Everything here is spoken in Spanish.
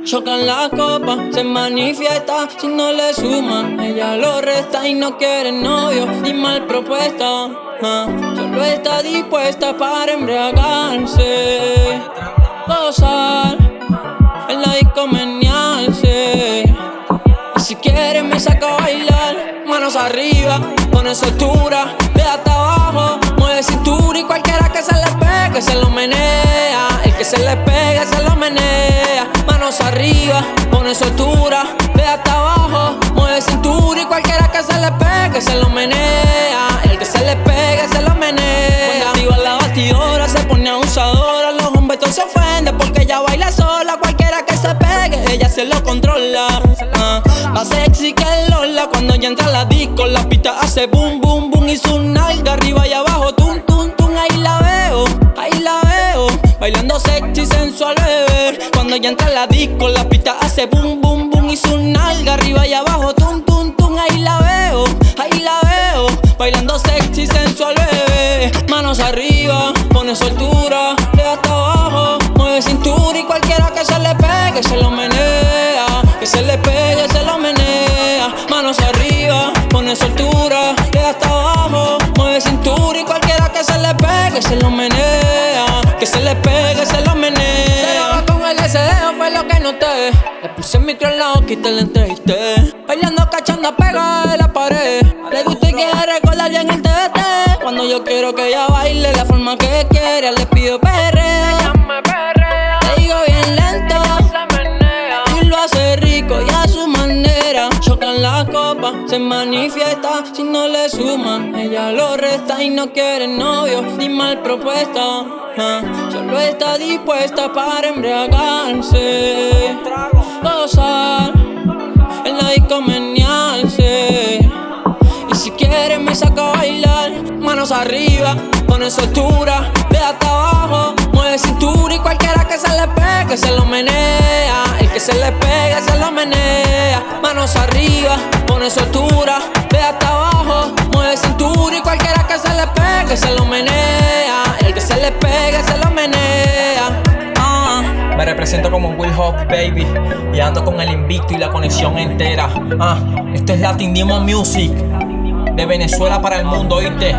Chocan la copa, se manifiesta si no le suman. Ella lo resta y no quiere novio ni mal propuesta. Solo está dispuesta para embriagarse, gozar en la disco, menearse. Y si quiere me saca a bailar, manos arriba, pone soltura, de hasta abajo, mueve cintura y cualquiera que se le pegue se lo menea. El que se le pegue se lo menea. Manos arriba, pone soltura, de hasta abajo, mueve cintura y cualquiera que se le pegue se lo menea. El que se le pegue se lo menea. Cuando activa la batidora se pone abusadora. Los hombres todos se ofenden porque ella baila sola. Cualquiera que se pegue, ella se lo controla. Más sexy que Lola. Cuando ella entra a la disco, la pista hace boom, boom, boom. Y su nalga arriba y abajo, tum, tum, tum. Ahí la veo, bailando sexy, sensual, bebé. Cuando ella entra a la disco, la pista hace boom, boom, boom. Y su nalga arriba y abajo, tum, tum, tum. Ahí la veo, bailando sexy, sensual, bebé. Manos arriba, pone soltura, de hasta abajo, mueve cintura y cualquiera que se le pegue se lo menea. Que se le pegue se lo menea. Manos arriba, pone soltura, de hasta abajo, mueve cintura y cualquiera que se le pegue se lo menea. Que se le pegue se lo menea. Se la va con el deseo, fue lo que noté. Le puse el micro en la boca y te la entrevisté. Bailando, cachando, pegada de la pared. Le gusta y quiere recordar bien el TBT. Cuando yo quiero que ella baile la forma que quiere, le pido perreo. Ella me perrea. Le digo bien lento y lo hace rico y a su manera. Chocan la copa, se manifiesta si no le suman. Ella lo resta y no quiere novio ni mal propuesta. Solo está dispuesta para embriagarse, gozar en la disco, menearse. Y si quiere me saca a bailar, manos arriba, pone soltura, de hasta abajo, mueve cintura y cualquiera que se le pegue se lo menea. El que se le pegue se lo menea. Manos arriba, pone soltura, de hasta abajo, mueve cintura y cualquiera que se le pegue se lo menea. El que se le pegue se lo menea. Me represento como un Will Hawk, baby, y ando con el invicto y la conexión entera. Esto es Latin Demon Music, de Venezuela para el mundo, ¿oíste?